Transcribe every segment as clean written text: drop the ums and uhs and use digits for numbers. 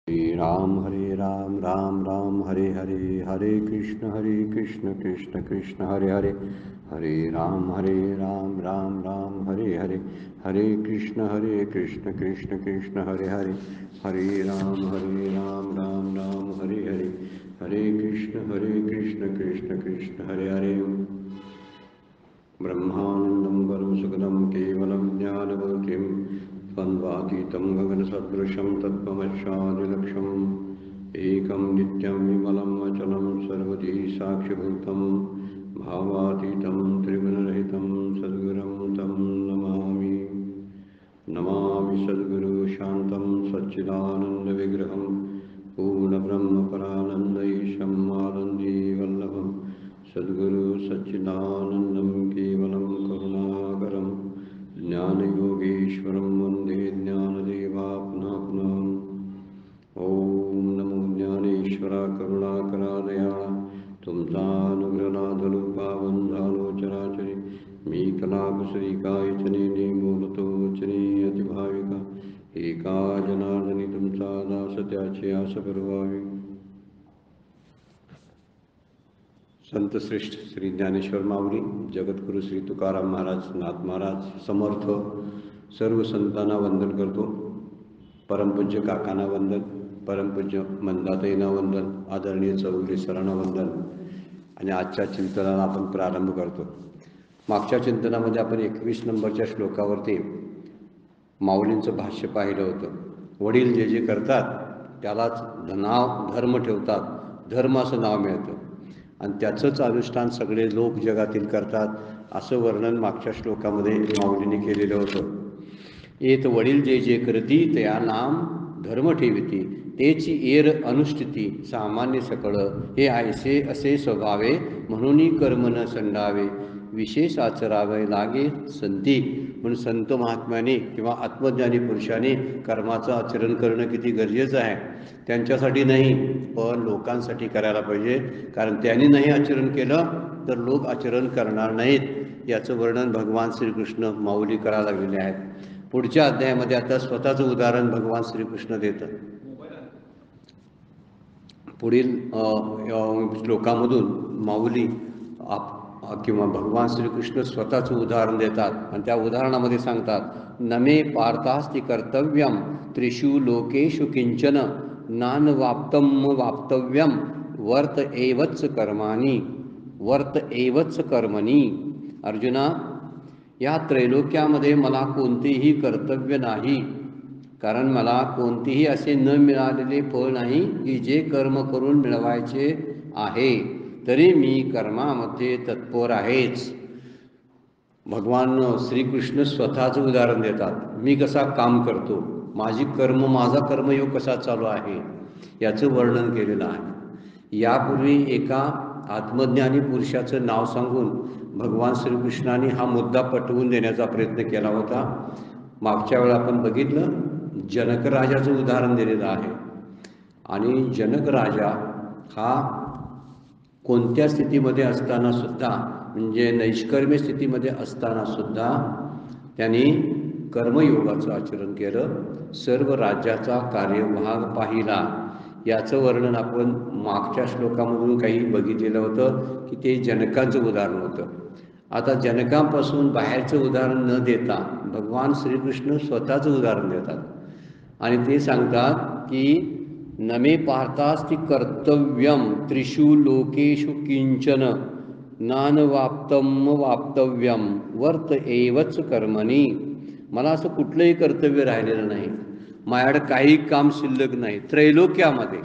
हरे राम राम राम हरे हरे, हरे कृष्ण कृष्ण कृष्ण हरे हरे, हरे राम राम राम हरे हरे, हरे कृष्ण कृष्ण कृष्ण हरे हरे, हरे राम राम राम हरे हरे, हरे कृष्ण कृष्ण कृष्ण हरे हरे। ब्रह्मानन्दं परं सुखदं केवलं ज्ञानमूर्तिं द्वन्द्वातीतं गगनसदृशं तत्त्वमस्यादिलक्ष्यम् एकं नित्यं विमलं अचलं सर्वधी साक्षिभूतं भावातीतं त्रिगुणरहितं सद्गुरुं तं नमामि। नमामि सद्गुरु शान्तं सच्चिदानन्दविग्रहं पूर्णब्रह्मपरानन्दैशम् आनन्दीवल्लभं सद्गुरु सच्चिदानन्दं केवलं करुणाकरं ज्ञानयोगीश्वरं वन्दे ज्ञानदेवात्मा पुनः। ओम नमो ज्ञानेश्वर करुणाकरा दयाळा, तुमचा अनुग्रह लादलो पावन झालो चराचरी, मी कलाकुसरी कायचने बोलतो वचने अतिभाविका, एका जनार्दनी तुमचा दास त्याची आस परवावी। संत श्रेष्ठ श्री ज्ञानेश्वर माऊली, जगद्गुरु श्री तुकाराम महाराज, नाथ महाराज समर्थ, सर्व संतांना वंदन करतो। परमपूज्य काकांना वंदन, परमपूज्य मंदाताईंना वंदन, आदरणीय चौगुले सरांना वंदन। आणि आजच्या चिंतनाला आपण प्रारंभ करतो। मागच्या चिंतनामध्ये आपण 21 नंबरच्या श्लोकावरती माऊलींचं भाष्य पाहिलं होतं। वडील जे जे करतात त्यालाच नाव धर्म ठेवतात, धर्म असं नाव मिळतं आणि त्याचंच अनुष्ठान सगळे लोक जगातील करतात, असं वर्णन मागच्या श्लोकामध्ये माऊलींनी केलेलं होतं। येत वडील जे जे करती त्या नाम धर्म ठेविती, तेची एर अनुष्ठिती सामान्य सकळ, हे आयसे असे स्वभावे म्हणून कर्म न संडावे, विशेष आचरावे लागे संती। म्हणून संत महात्म्याने किंवा आत्मज्ञानी पुरुषाने कर्माचं आचरण करणं किती गरजेचं आहे, त्यांच्यासाठी नाही पण लोकांसाठी करायला पाहिजे। कारण त्यांनी नाही आचरण केलं तर लोक आचरण करणार नाहीत, याचं वर्णन भगवान श्रीकृष्ण माऊली करायला लागलेले आहेत। पुढच्या अध्यायामध्ये आता स्वतःचं उदाहरण भगवान श्रीकृष्ण देतात। पुढील श्लोकामधून माऊली किंवा भगवान श्रीकृष्ण स्वतःचं उदाहरण देतात आणि त्या उदाहरणामध्ये सांगतात, नमे पार्थास्ति कर्तव्यम त्रिषु लोकेषु किंचन नानवाप्तम वाप्तव्यम वर्त एवच कर्माणि, वर्त एवच कर्मणी। अर्जुना, या त्रैलोक्यामध्ये मला कोणतेही कर्तव्य नाही, कारण मला कोणतेही असे न मिळालेले फळ नाही की जे कर्म करून मिळवायचे आहे, तरी मी कर्मामध्ये तत्पर आहेच। भगवान श्रीकृष्ण स्वतःचं उदाहरण देतात, मी कसा काम करतो, माझी कर्म, माझा कर्मयोग कसा चालू आहे याचं वर्णन केलेलं आहे। यापूर्वी एका आत्मज्ञानी पुरुषाचं नाव सांगून भगवान श्रीकृष्णाने हा मुद्दा पटवून देण्याचा प्रयत्न केला होता। मागच्या वेळा आपण बघितलं, जनक राजाचं उदाहरण दिलेलं आहे आणि जनक राजा हा कोणत्या स्थितीमध्ये असताना सुद्धा, म्हणजे नैष्कर्म्य स्थितीमध्ये असताना सुद्धा त्यांनी कर्मयोगाचं आचरण केलं, सर्व राज्याचा कार्यभाग पाहिला। याचं वर्णन आपण मागच्या श्लोकामधून काही बघितलेलं होतं की ते जनकांचं उदाहरण होतं। आता जनकांपासून बाहेरचं उदाहरण न देता भगवान श्रीकृष्ण स्वतःचं उदाहरण देतात आणि ते सांगतात की नमे पार्थास्ति कर्तव्यम त्रिषु लोकेषु किंचन नानवाप्तम वाप्तव्यम वर्त एवच कर्मणी। मला असं कुठलंही कर्तव्य राहिलेलं नाही, माझ्याकडे काही काम शिल्लक नाही त्रैलोक्यामध्ये।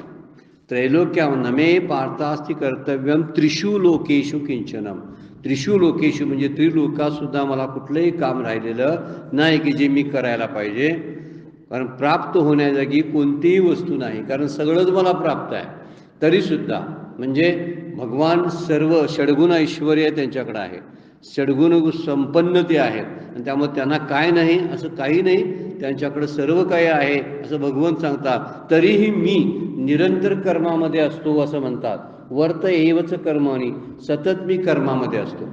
नमे पार्थास्ति कर्तव्यम त्रिषु लोकेषु किंचनम, त्रिषु लोकेषु म्हणजे त्रिलोकातसुद्धा मला कुठलंही काम राहिलेलं नाही की जे मी करायला पाहिजे। कारण प्राप्त होण्याजागी कोणतीही वस्तू नाही, कारण सगळंच मला प्राप्त आहे तरीसुद्धा, म्हणजे भगवान सर्व षड्गुण ऐश्वर्य त्यांच्याकडे आहे, षड्गुण संपन्न ते आहेत आणि त्यामुळे त्यांना काय नाही असं काही नाही, त्यांच्याकडे सर्व काही आहे असं भगवंत सांगतात। तरीही मी निरंतर कर्मामध्ये असतो असं म्हणतात। वर्त एवच कर्माणी, सतत मी कर्मामध्ये असतो।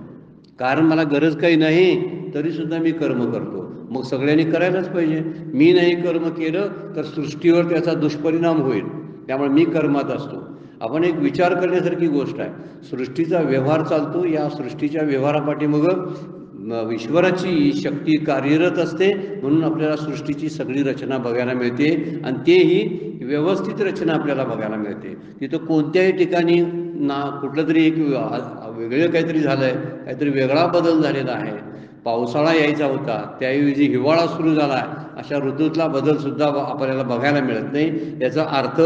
कारण मला गरज काही नाही तरी सुद्धा मी कर्म करतो. मग सगळ्यांनी करायलाच पाहिजे. मी नाही कर्म केलं तर सृष्टीवर त्याचा दुष्परिणाम होईल. त्यामुळे मी कर्मात असतो. आपण एक विचार करण्यासारखी गोष्ट आहे. सृष्टीचा व्यवहार चालतो, या सृष्टीच्या व्यवहारापाठी मग ईश्वराची शक्ती कार्यरत असते, म्हणून आपल्याला सृष्टीची सगळी रचना बघायला मिळते आणि तेही व्यवस्थित रचना आपल्याला बघायला मिळते. तिथं कोणत्याही ठिकाणी ना कुठलं तरी एक वेगळं काहीतरी झालं आहे, काहीतरी वेगळा बदल झालेला आहे. पावसाळा यायचा होता त्याऐवजी हिवाळा सुरू झाला आहे, अशा ऋतूतला बदलसुद्धा आपल्याला बघायला मिळत नाही. याचा अर्थ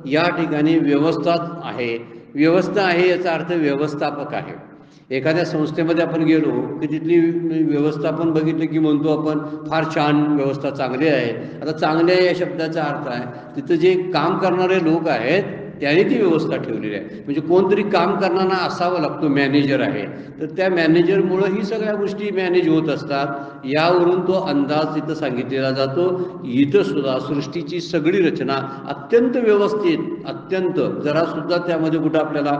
या ठिकाणी व्यवस्था आहे. व्यवस्था आहे याचा अर्थ व्यवस्थापक आहे. एखाद्या संस्थेमध्ये आपण गेलो की तिथली व्यवस्थापन बघितलं की म्हणतो आपण फार छान व्यवस्था चांगली आहे. आता चांगले या शब्दाचा अर्थ आहे तिथं जे काम करणारे लोक आहेत त्याने ती व्यवस्था ठेवलेली आहे. म्हणजे कोणतरी काम करणारा असावा लागतो, मॅनेजर आहे, तर त्या मॅनेजरमुळं ही सगळ्या गोष्टी मॅनेज होत असतात. यावरून तो अंदाज तिथं सांगितलेला जातो. इथं सुद्धा सृष्टीची सगळी रचना अत्यंत व्यवस्थित, अत्यंत जरासुद्धा त्यामध्ये कुठं आपल्याला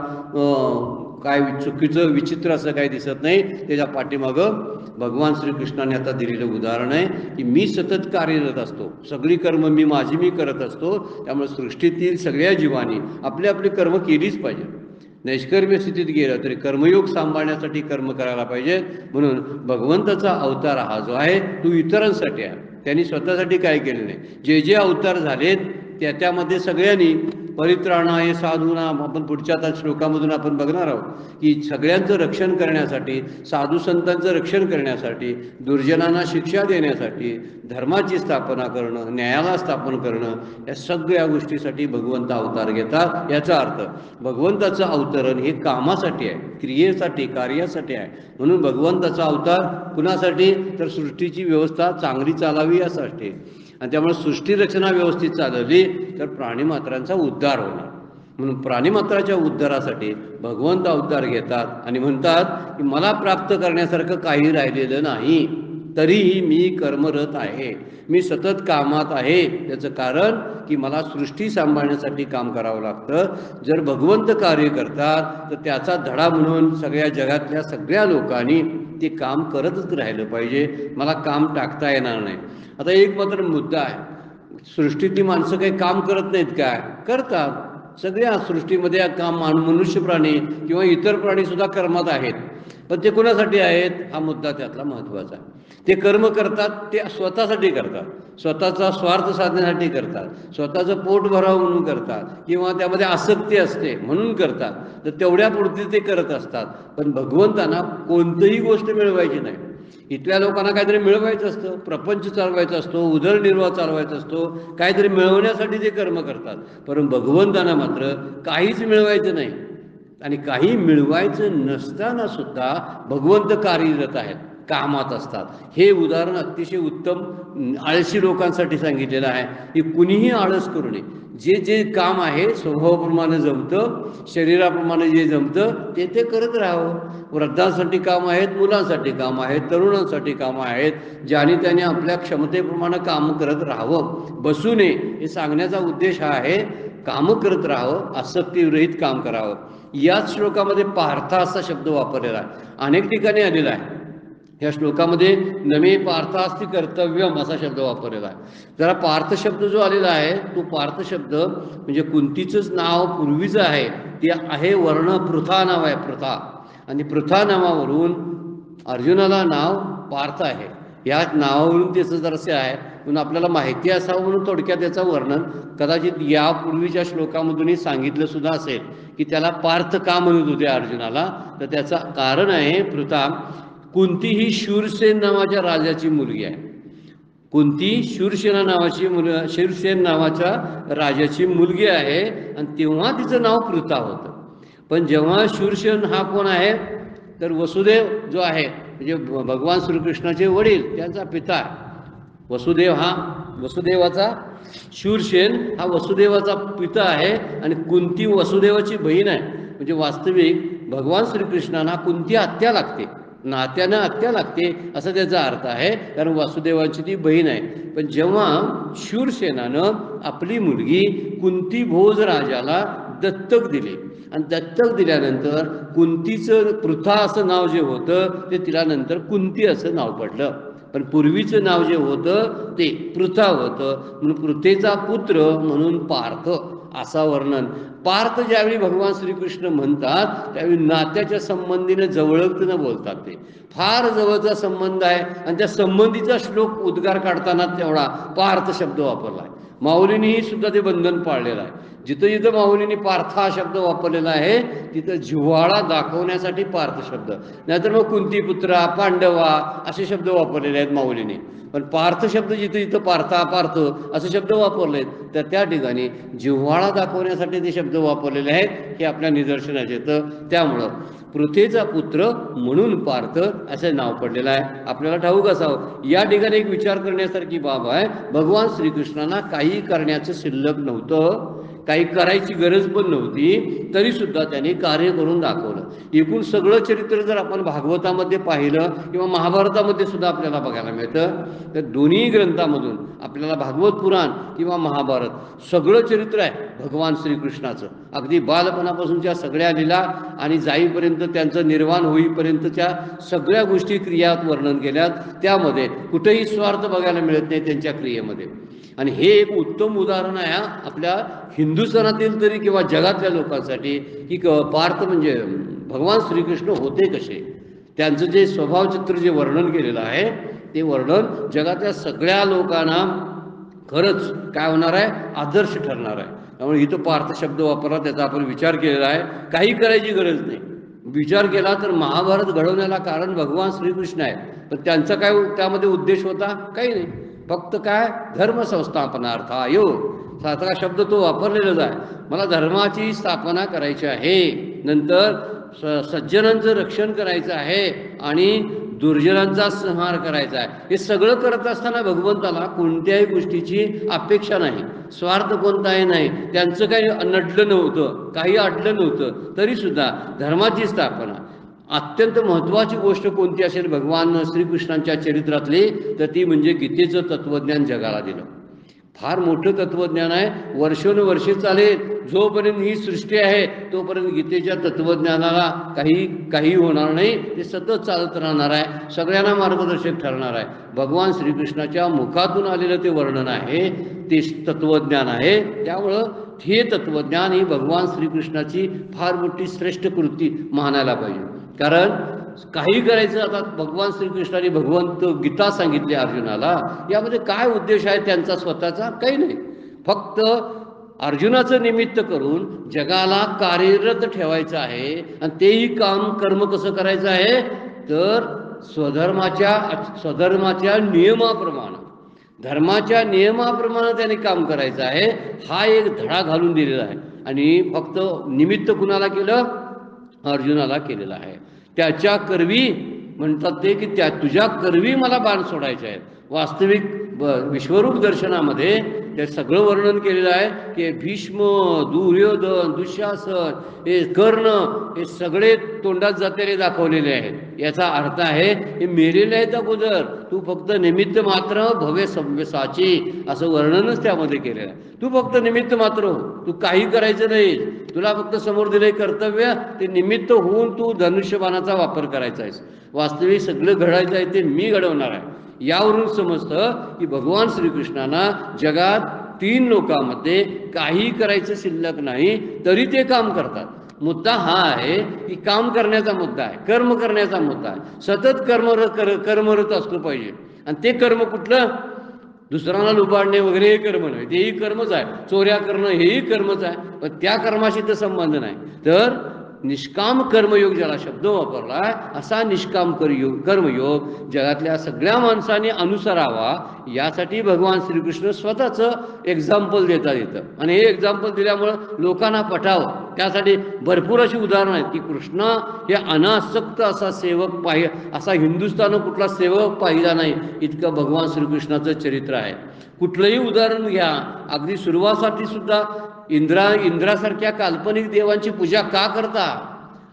काय चुकीचं विचित्र असं काही दिसत नाही. त्याच्या पाठीमागं भगवान श्रीकृष्णाने आता दिलेलं उदाहरण आहे की मी सतत कार्यरत असतो, सगळी कर्म मी करत असतो. त्यामुळे सृष्टीतील सगळ्या जीवांनी आपली आपली कर्म केलीच पाहिजे. नैष्कर्म्य स्थितीत गेलं तरी कर्मयोग सांभाळण्यासाठी कर्म करायला पाहिजे. म्हणून भगवंताचा अवतार हा जो आहे तो इतरांसाठी आहे, त्यांनी स्वतःसाठी काय केले नाही. जे जे अवतार झालेत त्यामध्ये सगळ्यांनी परित्राणाय साधूनाम, आपण पुढच्या आता श्लोकामधून आपण बघणार आहोत की सगळ्यांचं रक्षण करण्यासाठी, साधू संतांचं रक्षण करण्यासाठी, दुर्जनांना शिक्षा देण्यासाठी, धर्माची स्थापना करणं, न्यायाला स्थापन करणं, या सगळ्या गोष्टीसाठी भगवंत अवतार घेतात. याचा अर्थ भगवंताचं अवतरण हे कामासाठी आहे, क्रियेसाठी, कार्यासाठी आहे. म्हणून भगवंताचा अवतार कुणासाठी तर सृष्टीची व्यवस्था चांगली चालावी यासाठी. आणि त्यामुळे सृष्टीरचना व्यवस्थित चालवली तर प्राणीमात्रांचा उद्धार होणार. म्हणून प्राणीमात्राच्या उद्धारासाठी भगवंत अवतार घेतात आणि म्हणतात की मला प्राप्त करण्यासारखं काही राहिलेलं नाही, तरीही मी कर्मरत आहे, मी सतत कामात आहे. त्याचं कारण की मला सृष्टी सांभाळण्यासाठी काम करावं लागतं. जर भगवंत कार्य करतात तर त्याचा धडा म्हणून सगळ्या जगातल्या सगळ्या लोकांनी ते काम करतच राहिलं पाहिजे. मला काम टाकता येणार नाही. आता एक मात्र मुद्दा आहे, सृष्टीतली माणसं काही काम करत नाहीत काय? करतात. सगळ्या सृष्टीमध्ये काम मनुष्य प्राणी किंवा इतर प्राणीसुद्धा कर्मात आहेत. पण ते कोणासाठी आहेत हा मुद्दा त्यातला महत्त्वाचा आहे. ते कर्म करतात ते स्वतःसाठी करतात, स्वतःचा स्वार्थ साधण्यासाठी करतात, स्वतःचं पोट भरावं म्हणून करतात, किंवा त्यामध्ये आसक्ती असते म्हणून करतात. तर तेवढ्यापुरती ते करत असतात. पण भगवंतांना कोणतीही गोष्ट मिळवायची नाही. इथल्या लोकांना काहीतरी मिळवायचं असतं, प्रपंच चालवायचा असतो, उदरनिर्वाह चालवायचा असतो, काहीतरी मिळवण्यासाठी ते कर्म करतात. परंतु भगवंतांना मात्र काहीच मिळवायचं नाही. आणि काही मिळवायचं नसताना सुद्धा भगवंत कार्यरत आहेत, कामात असतात. हे उदाहरण अतिशय उत्तम आळशी लोकांसाठी सांगितलेलं आहे की कुणीही आळस करू नये. जे जे काम आहे स्वभावाप्रमाणे जमतं, शरीराप्रमाणे जे जमतं ते ते करत राहावं. वृद्धांसाठी काम आहेत, मुलांसाठी काम आहेत, तरुणांसाठी कामं आहेत. ज्याने त्याने आपल्या क्षमतेप्रमाणे काम करत राहावं, बसू नये. हे सांगण्याचा उद्देश हा आहे, कामं करत राहावं, आसक्तीविरहित काम करावं. याच श्लोकामध्ये पार्था असा शब्द वापरलेला आहे, अनेक ठिकाणी आलेला आहे. या श्लोकामध्ये नमे पार्थास्ति कर्तव्यम असा शब्द वापरलेला आहे. जरा पार्थ शब्द जो आलेला आहे तो पार्थ शब्द म्हणजे कुंतीचंच नाव पूर्वीचं आहे, ते आहे वर्ण पृथा नाव आहे, पृथा. आणि पृथा नावावरून अर्जुनाला नाव पार्थ आहे. या नावावरून त्याचं जरासे आहे म्हणून आपल्याला माहिती असावं म्हणून थोडक्यात त्याचं वर्णन कदाचित यापूर्वीच्या श्लोकामधूनही सांगितलं सुद्धा असेल की त्याला पार्थ का म्हणत होते अर्जुनाला. तर त्याचं कारण आहे, पृथा कुंती ही शूरसेन नावाच्या राजाची मुलगी आहे. कुंती शूरसेना नावाची शूरसेन नावाच्या राजाची मुलगी आहे आणि तेव्हा तिचं नाव पृथा होतं. पण जेव्हा शूरसेन हा कोण आहे तर वसुदेव जो आहे म्हणजे भगवान श्रीकृष्णाचे वडील त्यांचा पिता आहे. वसुदेव हा वसुदेवाचा, शूरसेन हा वसुदेवाचा पिता आहे आणि कुंती वसुदेवाची बहीण आहे. म्हणजे वास्तविक भगवान श्रीकृष्णांना कुंती आत्या लागते, नात्यानं आत्या लागते असा त्याचा अर्थ आहे, कारण वासुदेवाची ती बहीण आहे. पण जेव्हा शूरसेनानं आपली मुलगी कुंती भोज राजाला दत्तक दिले आणि दत्तक दिल्यानंतर कुंतीचं पृथा असं नाव जे होतं ते तिला नंतर कुंती असं नाव पडलं. पण पूर्वीचं नाव जे होतं ते पृथा होतं, म्हणून पृथेचा पुत्र म्हणून पार्थ असा वर्णन. पार्थ ज्यावेळी भगवान श्रीकृष्ण म्हणतात त्यावेळी नात्याच्या संबंधीने जवळकनं बोलतात. ते फार जवळचा संबंध आहे आणि त्या संबंधीचा श्लोक उद्गार काढताना तेवढा पार्थ शब्द वापरला आहे. माऊलींनीही सुद्धा ते बंधन पाळलेलं आहे. जिथं जिथं माऊलींनी पार्थ हा शब्द वापरलेला आहे तिथं जिव्हाळा दाखवण्यासाठी पार्थ शब्द, नाहीतर मग कुंतीपुत्रा, पांडवा असे शब्द वापरलेले आहेत माऊलींनी. पण पार्थ शब्द जिथं जिथं पार्था पार्थ असे शब्द वापरलेत तर त्या ठिकाणी जिव्हाळा दाखवण्यासाठी ते शब्द वापरलेले आहेत हे आपल्या निदर्शनास येतं. त्यामुळं पृथेचा पुत्र म्हणून पार्थ असे नाव पडलेलं आहे. आपल्याला ठाऊक असावं या ठिकाणी एक विचार करण्यासारखी बाब आहे. भगवान श्रीकृष्णांना काही करण्याचं शिल्लक नव्हतं, काही करायची गरज पण नव्हती, तरी सुद्धा त्यांनी कार्य करून दाखवलं. एकूण सगळं चरित्र जर आपण भागवतामध्ये पाहिलं किंवा महाभारतामध्ये सुद्धा आपल्याला बघायला मिळतं तर दोन्ही ग्रंथामधून आपल्याला भागवत पुराण किंवा महाभारत सगळं चरित्र आहे भगवान श्रीकृष्णाचं. अगदी बालपणापासूनच्या सगळ्या लीला आणि जाईपर्यंत त्यांचं निर्वाण होईपर्यंतच्या सगळ्या गोष्टी क्रियात वर्णन केल्यात. त्यामध्ये कुठेही स्वार्थ बघायला मिळत नाही त्यांच्या क्रियेमध्ये. आणि हे एक उत्तम उदाहरण आहे आपल्या हिंदुस्थानातील तरी किंवा जगातल्या लोकांसाठी की पार्थ म्हणजे भगवान श्रीकृष्ण होते कसे, त्यांचं जे स्वभावचित्र जे वर्णन केलेलं आहे ते वर्णन जगातल्या सगळ्या लोकांना खरंच काय होणार आहे, आदर्श ठरणार आहे. त्यामुळे इथं पार्थ शब्द वापरला त्याचा आपण विचार केलेला आहे. काही करायची गरज नाही. विचार केला तर महाभारत घडवण्याला कारण भगवान श्रीकृष्ण आहे. पण त्यांचा काय त्यामध्ये उद्देश होता, काही नाही. फक्त काय, धर्म संस्थापनार्थायो सारखा शब्द तो वापरलेलाच आहे. मला धर्माची स्थापना करायची आहे, नंतर सज्जनांचं रक्षण करायचं आहे आणि दुर्जनांचा संहार करायचा आहे. हे सगळं करत असताना भगवंताला कोणत्याही गोष्टीची अपेक्षा नाही, स्वार्थ कोणताही नाही. त्यांचं काही नडलं नव्हतं, काही अडलं नव्हतं, तरीसुद्धा धर्माची स्थापना. अत्यंत महत्त्वाची गोष्ट कोणती असेल भगवान श्रीकृष्णांच्या चरित्रातली तर ती म्हणजे गीतेचं तत्त्वज्ञान जगाला दिलं. फार मोठं तत्त्वज्ञान आहे, वर्षोनवर्षे चालेल. जोपर्यंत ही सृष्टी आहे तोपर्यंत गीतेच्या तत्त्वज्ञानाला काही होणार नाही, ते सतत चालत राहणार आहे, सगळ्यांना मार्गदर्शक ठरणार आहे. भगवान श्रीकृष्णाच्या मुखातून आलेलं ते वर्णन आहे, ते तत्त्वज्ञान आहे. त्यामुळं हे तत्त्वज्ञान ही भगवान श्रीकृष्णाची फार मोठी श्रेष्ठ कृती मानायला पाहिजे. कारण काही करायचं, आता भगवान श्रीकृष्णाने भगवंत गीता सांगितली अर्जुनाला, यामध्ये काय उद्देश आहे त्यांचा स्वतःचा, काही नाही. फक्त अर्जुनाचं निमित्त करून जगाला कार्यरत ठेवायचं आहे. आणि तेही कर्म कसं करायचं आहे तर स्वधर्माच्या नियमाप्रमाणे, धर्माच्या नियमाप्रमाणे त्याने काम करायचं आहे. हा एक धडा घालून दिलेला आहे. आणि फक्त निमित्त कुणाला केलं, अर्जुनाला केलेला आहे. त्याच्या करवी म्हणतात ते की त्या तुझ्या करवी मला बाण सोडायचे आहेत. वास्तविक विश्वरूप दर्शनामध्ये ते सगळं वर्णन केलेलं आहे की भीष्म, दुर्योधन, दुःशासन, हे कर्ण, हे सगळे तोंडात जातेले दाखवलेले आहेत. याचा अर्थ आहे हे मेलेले आहेत अगोदर, तू फक्त निमित्त मात्र भव्य सव्यसाची असं वर्णनच त्यामध्ये केलेलं आहे. तू फक्त निमित्त मात्र हो, तू काही करायचं नाही. तुला फक्त समोर दिले कर्तव्य ते निमित्त होऊन तू धनुष्यबाणाचा वापर करायचा आहेस. वास्तविक सगळं घडायचं आहे ते मी घडवणार आहे. यावरून समजतं की भगवान श्रीकृष्णांना जगात 3 लोकांमध्ये काही करायचं शिल्लक नाही, तरी ते काम करतात. मुद्दा हा आहे की काम करण्याचा मुद्दा आहे, कर्म करण्याचा मुद्दा आहे. सतत कर्मरत असलो पाहिजे. आणि ते कर्म कुठलं, दुसऱ्यांना लुबाडणे वगैरे हे कर्म नाही, तेही कर्मच आहे. चोऱ्या करणं हेही कर्मच आहे, पण त्या कर्माशी तर संबंध नाही. तर निष्काम कर्मयोग ज्याला शब्द वापरला असा निष्काम कर्मयोग जगातल्या सगळ्या माणसांनी अनुसरावा, यासाठी भगवान श्रीकृष्ण स्वतःचं एक्झाम्पल देता येतं. आणि हे एक्झाम्पल दिल्यामुळं लोकांना पठावं, त्यासाठी भरपूर अशी उदाहरणं आहेत की कृष्ण हे अनासक्त असा सेवक असा हिंदुस्थान कुठला सेवक पाहिला नाही इतकं भगवान श्रीकृष्णाचं चरित्र आहे. कुठलंही उदाहरण घ्या, अगदी सुरुवातीसाठी सुद्धा इंद्रासारख्या काल्पनिक देवांची पूजा का करता?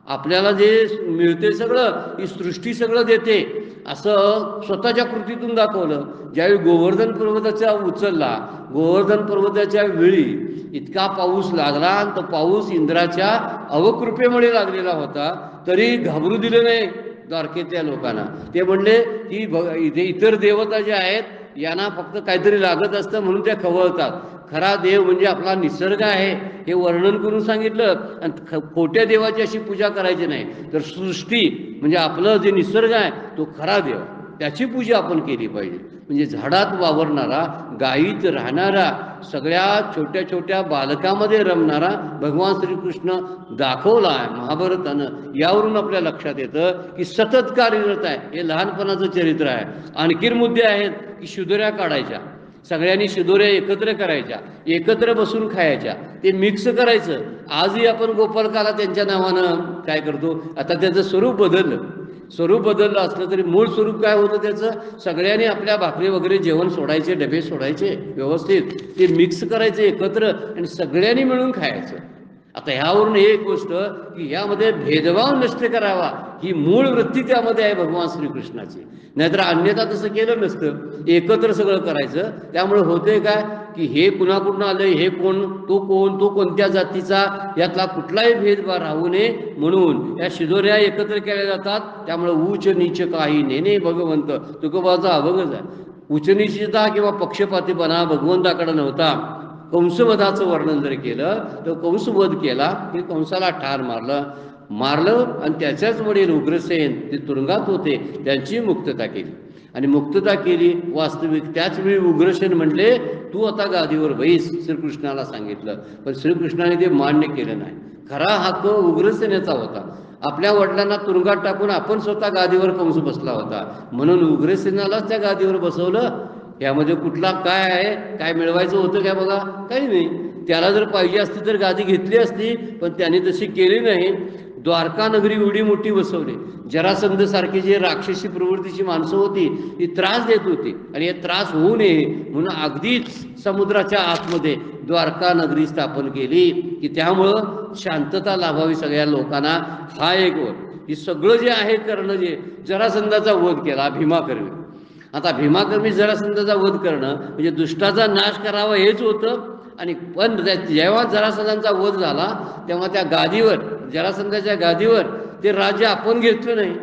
आपल्याला जे मिळते सगळं, ही सृष्टी सगळं देते असं स्वतःच्या कृतीतून दाखवलं. ज्यावेळी गोवर्धन पर्वताचा उचलला, गोवर्धन पर्वताच्या वेळी इतका पाऊस लागला आणि तो पाऊस इंद्राच्या अवकृपेमुळे लागलेला होता, तरी घाबरू दिलं नाही द्वारकेतल्या लोकांना. ते म्हणले की इतर देवता ज्या आहेत यांना फक्त काहीतरी लागत असतं म्हणून त्या खवळतात. खरा देव म्हणजे आपला निसर्ग आहे हे वर्णन करून सांगितलं. आणि खोट्या देवाची अशी पूजा करायची नाही, तर सृष्टी म्हणजे आपलं जे निसर्ग आहे तो खरा देव, त्याची पूजा आपण केली पाहिजे. म्हणजे झाडात वावरणारा, गायीत राहणारा, सगळ्या छोट्या छोट्या बालकामध्ये रमणारा भगवान श्रीकृष्ण दाखवला आहे महाभारतानं. यावरून आपल्या लक्षात येतं की सतत कार्यरत आहे. हे लहानपणाचं चरित्र आहे. आणखीन मुद्दे आहेत की शिदोऱ्या काढायच्या, सगळ्यांनी शिदोऱ्या एकत्र करायच्या, एकत्र बसून खायच्या, ते मिक्स करायचं. आजही आपण गोपालकाला त्यांच्या नावानं काय करतो. आता त्याचं स्वरूप बदललं असलं तरी मूळ स्वरूप काय होतं त्याचं, सगळ्यांनी आपल्या भाकरी वगैरे जेवण सोडायचे, डबे सोडायचे, व्यवस्थित ते मिक्स करायचे एकत्र आणि सगळ्यांनी मिळून खायचं. आता ह्यावरून एक गोष्ट की ह्यामध्ये भेदभाव नष्ट करावा ही मूळ वृत्ती त्यामध्ये आहे भगवान श्रीकृष्णाची. नाहीतर अन्यथा तसं केलं नसतं, एकत्र सगळं करायचं. त्यामुळे होते काय की हे कुणाकडून आलंय, हे कोण, तो कोणत्या जातीचा, यातला कुठलाही भेदभाव राहू नये म्हणून या शिदोऱ्या एकत्र केल्या जातात. त्यामुळे उच्च नीच काही नेने भगवंत, तुकोबाचा अभंगच आहे. उच्चनीचता किंवा पक्षपातीपणा भगवंताकडे नव्हता. कंसवधाचं वर्णन जर केलं तर कंसवध केला की कंसाला ठार मारलं आणि त्याच्याच वडील उग्रसेन ते तुरुंगात होते, त्यांची मुक्तता केली. आणि मुक्तता केली वास्तविक त्याच वेळी उग्रसेन म्हणले तू आता गादीवर बैस, श्रीकृष्णाला सांगितलं. पण श्रीकृष्णाने ते मान्य केलं नाही. खरा हक्क उग्रसेनेचा होता. आपल्या वडिलांना तुरुंगात टाकून आपण स्वतः गादीवर कंस बसला होता, म्हणून उग्रसेनालाच त्या गादीवर बसवलं. यामध्ये कुठला काय आहे, काय मिळवायचं होतं काय बघा, काही नाही. त्याला जर पाहिजे असती तर गादी घेतली असती, पण त्याने तशी केली नाही. द्वारका नगरी एवढी मोठी बसवली. जरासंध सारखी जी राक्षसी प्रवृत्तीची माणसं होती ती त्रास देत होती, आणि हे त्रास होऊ नये म्हणून अगदीच समुद्राच्या आतमध्ये द्वारका नगरी स्थापन केली की त्यामुळं शांतता लाभावी सगळ्या लोकांना. हा एक वध. हे सगळं जे आहे करणं, जे जरासंधाचा वध केला भीमाकर्मी. आता भीमाकर्मी जरासंधाचा वध करणं म्हणजे दुष्टाचा नाश करावा हेच होतं. आणि पण जेव्हा जरासंधाचा वध झाला तेव्हा त्या गादीवर, जरासंधाच्या गादीवर ते राज्य आपण घेतलं नाही,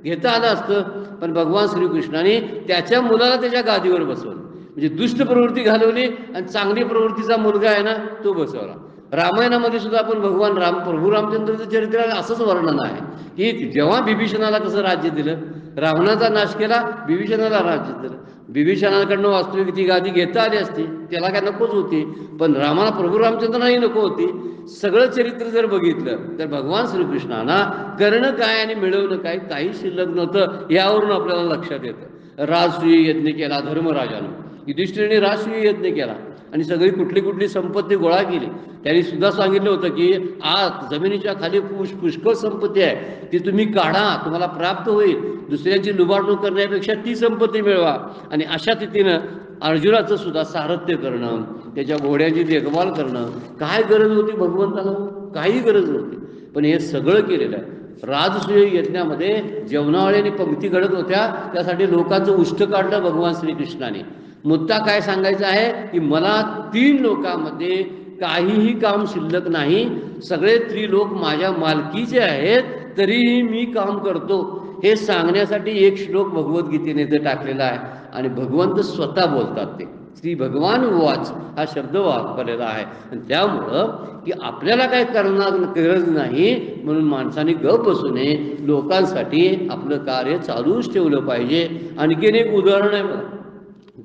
घेता आलं असतं, पण भगवान श्रीकृष्णाने त्याच्या मुलाला त्याच्या गादीवर बसवलं. म्हणजे दुष्ट प्रवृत्ती घालवली आणि चांगली प्रवृत्तीचा मुलगा आहे ना तो बसवला. रामायणामध्ये सुद्धा आपण भगवान प्रभू रामचंद्राचं चरित्र असंच वर्णन आहे की जेव्हा बिभीषणाला कसं राज्य दिलं, रावणाचा नाश केला, बिभीषणाला राज्य दिलं. बिभीषणाकडनं वास्तविक ती गादी घेता आली असती, त्याला काय नकोच होती, पण रामाला प्रभू रामचंद्रांनाही नको होती. सगळं चरित्र जर बघितलं तर भगवान श्रीकृष्णांना करणं काय आणि मिळवणं काय काही शिल्लक नव्हतं. यावरून आपल्याला लक्षात येतं. राजसूय यज्ञ केला धर्मराजानं, युधिष्ठिराने राजसूय यज्ञ केला आणि सगळी कुठली संपत्ती गोळा केली. त्यांनी सुद्धा सांगितलं होतं की आत जमिनीच्या खाली पुष्कळ संपत्ती आहे, ती तुम्ही काढा, तुम्हाला प्राप्त होईल. दुसऱ्यांची लुबाडणूक करण्यापेक्षा ती संपत्ती मिळवा. आणि अशा रीतीनं अर्जुनाचं सुद्धा सारथ्य करणं, त्याच्या घोड्यांची देखभाल करणं, काय गरज होती भगवंताला, काही गरज नव्हती. पण हे सगळं केलेलं आहे. राजसूय यज्ञामध्ये जेवणावळ्याने पंक्ती घडत होत्या, त्यासाठी लोकांचं उष्ट काढलं भगवान श्रीकृष्णाने. मुद्दा काय सांगायचा आहे की मला 3 लोकांमध्ये काहीही काम शिल्लक नाही, सगळे त्रिलोक माझ्या मालकीचे आहेत, तरीही मी काम करतो, हे सांगण्यासाठी एक श्लोक भगवद्गीतेने ते टाकलेला आहे. आणि भगवंत स्वतः बोलतात, ते श्री भगवान वाच हा शब्द वापरलेला आहे. आणि त्यामुळं की आपल्याला काय करणार गरज नाही म्हणून माणसाने गप बसू नये, लोकांसाठी आपलं कार्य चालूच ठेवलं पाहिजे. आणखीन एक उदाहरण आहे बघा.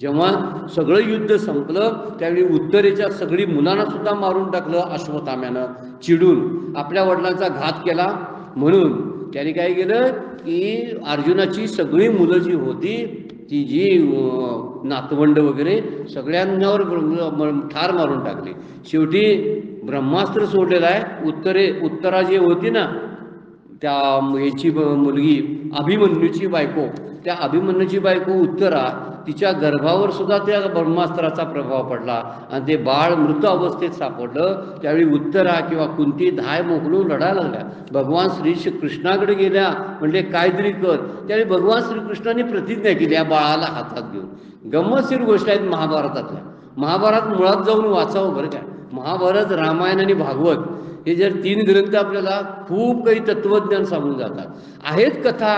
जेव्हा सगळं युद्ध संपलं त्यावेळी उत्तरेच्या सगळी मुलांना सुद्धा मारून टाकलं अश्वत्थाम्यानं, चिडून आपल्या वडिलांचा घात केला म्हणून. त्याने काय केलं की अर्जुनाची सगळी मुलं जी होती, ती जी नातवंड वगैरे सगळ्यांवर ठार मारून टाकली. शेवटी ब्रह्मास्त्र सोडलेलं आहे. उत्तरा जी होती ना, त्या याची मुलगी अभिमन्यूची बायको, त्या अभिमन्यूची बायको उत्तरा तिच्या गर्भावर सुद्धा त्या ब्रह्मास्त्राचा प्रभाव पडला आणि ते बाळ मृत अवस्थेत सापडलं. त्यावेळी उत्तरा किंवा कुंती धाय मोकलून लढायला लागल्या. भगवान श्री कृष्णाकडे गेल्या, म्हणजे काहीतरी कर. त्यावेळी भगवान श्रीकृष्णाने प्रतिज्ञा केली या बाळाला हातात घेऊन. गंमतशीर गोष्ट आहेत महाभारतातल्या. महाभारत मुळात जाऊन वाचावं बरं काय. महाभारत, रामायण आणि भागवत हे जर 3 ग्रंथ आपल्याला खूप काही तत्वज्ञान सांगून जातात. आहेत कथा,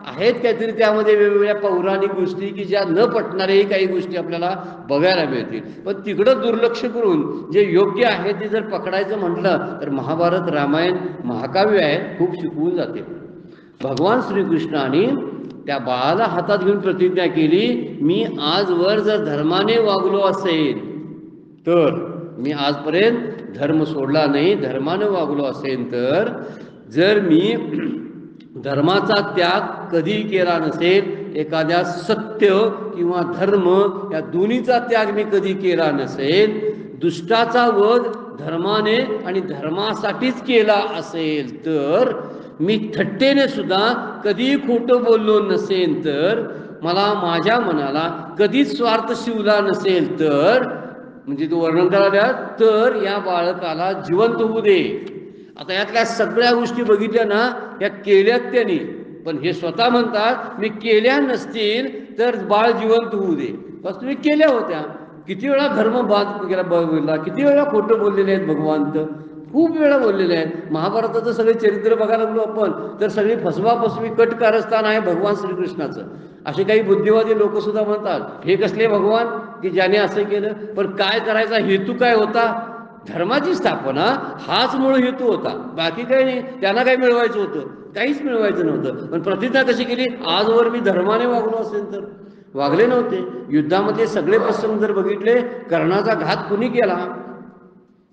आहेत काहीतरी त्यामध्ये वेगवेगळ्या पौराणिक गोष्टी की ज्या न पटणाऱ्याही काही गोष्टी आपल्याला बघायला मिळतील. पण तिकडं दुर्लक्ष करून जे योग्य आहे ते जर पकडायचं म्हटलं तर महाभारत, रामायण महाकाव्य आहे, खूप शिकवून जाते. भगवान श्रीकृष्णाने त्या बाळाला हातात घेऊन प्रतिज्ञा केली, मी आजवर जर धर्माने वागलो असेल तर, मी आजपर्यंत धर्म सोडला नाही, धर्माने वागलो असेल तर, जर मी धर्माचा त्याग कधी केला नसेल, एखाद्या सत्य किंवा धर्म या दोन्हीचा त्याग मी कधी केला नसेल, दुष्टाचा वध धर्माने आणि धर्मासाठीच केला असेल तर, मी थट्टेने सुद्धा कधी खोटं बोललो नसेल तर, मला माझ्या मनाला कधीच स्वार्थ शिवला नसेल तर, म्हणजे तो वर्णन करायला तर या बाळकाला जिवंत होऊ दे. आता यातल्या सगळ्या गोष्टी बघितल्या ना, या केल्यात त्यांनी, पण हे स्वतः म्हणतात मी केल्या नसतील तर बाळ जिवंत होऊ दे. बस तुम्ही केल्या होत्या. किती वेळा धर्म बाद केला बघितला, किती वेळा खोटं बोललेले आहेत भगवंत, खूप वेळा बोललेले आहेत. महाभारताचं सगळे चरित्र बघायला लागलो आपण तर सगळी फसवाफसवी कट कारस्थान आहे भगवान श्रीकृष्णाचं. असे काही बुद्धिवादी लोक सुद्धा म्हणतात हे कसले भगवान की ज्याने असं केलं. पण काय करायचा हेतू काय होता? धर्माची स्थापना हाच मूळ हेतू होता, बाकी काही नाही. त्यांना काय मिळवायचं होतं? काहीच मिळवायचं नव्हतं. पण प्रतिज्ञा कशी केली, आजवर मी धर्माने वागलो असेल तर. वागले नव्हते. युद्धामध्ये सगळे प्रसंग जर बघितले, कर्णाचा घात कुणी केला,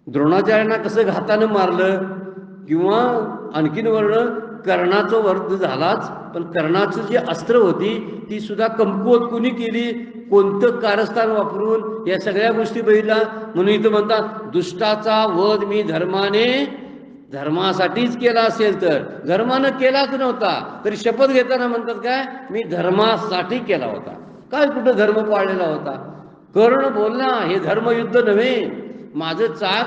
द्रोणाचार्यांना कसं घातानं मारलं, किंवा आणखीन वर्ण कर्णाचं वध झालाच, पण कर्णाचं जी अस्त्र होती ती सुद्धा कमकुवत कुणी केली, कोणतं कारस्थान वापरून, या सगळ्या गोष्टी बघितल्या. म्हणून इथं म्हणतात दुष्टाचा वध मी धर्मासाठीच केला असेल तर, धर्मानं केलाच नव्हता तरी शपथ घेताना म्हणतात काय, मी धर्मासाठी केला होता. काय कुठं धर्म पाळलेला होता? कर्ण बोलला हे धर्मयुद्ध नव्हे, माझं चाक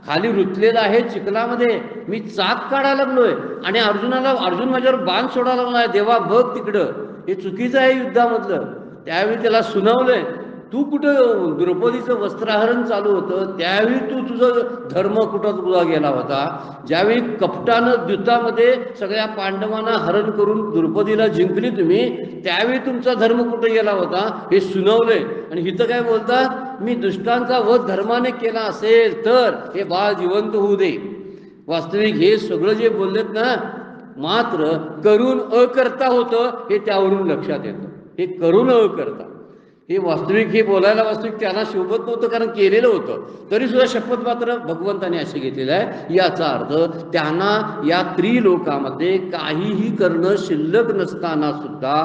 खाली रुतलेलं आहे चिखलामध्ये, मी चाक काढायला लागलोय आणि अर्जुन माझ्यावर बाण सोडायला लागलाय, देवा बघ तिकडं, हे चुकीचं आहे युद्धामधलं. त्यावेळी त्याला सुनावलंय, तू कुठं द्रौपदीचं वस्त्रहरण चालू होतं त्यावेळी तुझं धर्म कुठं तुझा गेला होता? ज्यावेळी कपटानं द्यूतामध्ये सगळ्या पांडवांना हरण करून द्रौपदीला जिंकली तुम्ही, त्यावेळी तुमचा धर्म कुठं गेला होता? हे सुनावलंय. आणि इथं काय बोलतात, मी दुष्टांचा वध धर्माने केला असेल तर हे बाळ जिवंत होऊ दे. वास्तविक हे सगळं जे बोललेत ना, मात्र करून अकर्ता होतं हे त्यावरून लक्षात येतं. हे करून अकर्ता, हे वास्तविक, हे बोलायला वास्तविक त्यांना शोभत नव्हतं, कारण केलेलं होतं. तरी सुद्धा शपथ मात्र भगवंताने असे घेतलेलं आहे. याचा अर्थ त्यांना या त्रिलोकामध्ये काहीही करणं शिल्लक नसताना सुद्धा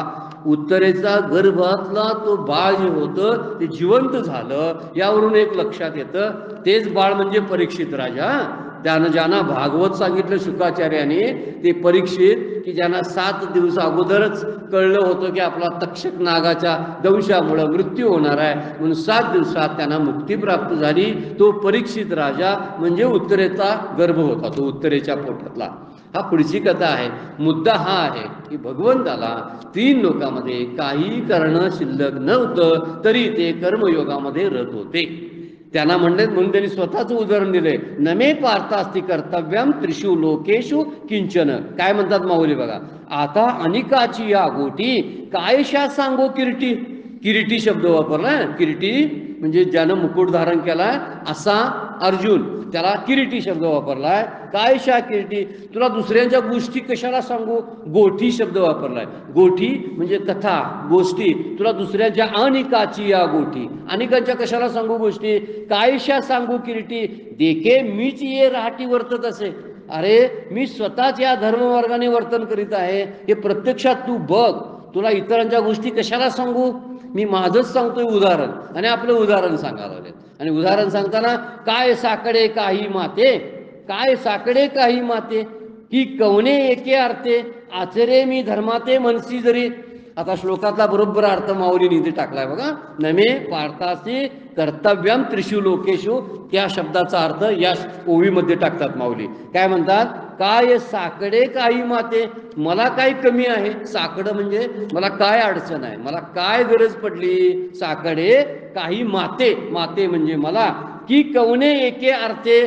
उत्तरेचा गर्भातला तो बाळ जे होतं ते जिवंत झालं. यावरून एक लक्षात येतं, तेच बाळ म्हणजे परीक्षित राजा. त्यानं ज्यांना भागवत सांगितलं शुकाचार्याने, ते परीक्षित, की ज्यांना 7 दिवस अगोदरच कळलं होतं की आपला तक्षक नागाच्या दंशामुळे मृत्यू होणार आहे, म्हणून 7 दिवसात त्यांना मुक्ती प्राप्त झाली. तो परीक्षित राजा म्हणजे उत्तरेचा गर्भ होता, तो उत्तरेच्या पोटातला. हा पुढची कथा आहे. मुद्दा हा आहे की भगवंताला 3 लोकांमध्ये काही करणं शिल्लक नव्हतं तरी ते कर्मयोगामध्ये रत होते. त्यांना म्हणून त्यांनी स्वतःचं उदाहरण दिलंय, नमे पार्थास्ति कर्तव्यम त्रिषु लोकेषु किंचन. काय म्हणतात माऊली बघा, आता अनिकाची या गोटी कायशा सांगो किरीटी. किरीटी शब्द वापरलाय. किरीटी म्हणजे ज्यानं मुकुट धारण केलाय असा अर्जुन, त्याला किरीटी शब्द वापरलाय. कायशा किरीटी, तुला दुसऱ्यांच्या गोष्टी कशाला सांगू, गोठी शब्द वापरलाय. गोठी म्हणजे कथा, गोष्टी. तुला दुसऱ्यांच्या अनिकाची या गोठी, अनिकांच्या कशाला सांगू गोष्टी. कायशा सांगू किरीटी, देखे मीच ये राहटी वर्तत असे. अरे मी स्वतःच या धर्ममार्गाने वर्तन करीत आहे, हे प्रत्यक्षात तू बघ. तुला इतरांच्या गोष्टी कशाला सांगू, मी माझंच सांगतोय उदाहरण. आणि आपलं उदाहरण सांगायला लागले. आणि उदाहरण सांगताना, काय साकडे काही माते, काय साकडे काही माते, की कवने एके अर्थे आचरे मी धर्माते मनसी जरी. आता श्लोकातला बरोबर अर्थ माऊलीने इथे टाकलाय बघा. नमे पार्थासी कर्तव्यम त्रिषु लोकेशु, त्या शब्दाचा अर्थ या ओवीमध्ये टाकतात माऊली. काय म्हणतात? काय साकडे काही माते, मला काय कमी आहे. साकडं म्हणजे मला काय अडचण आहे, मला काय गरज पडली. साकडे काही माते, माते म्हणजे मला. की कवने एके अर्थे,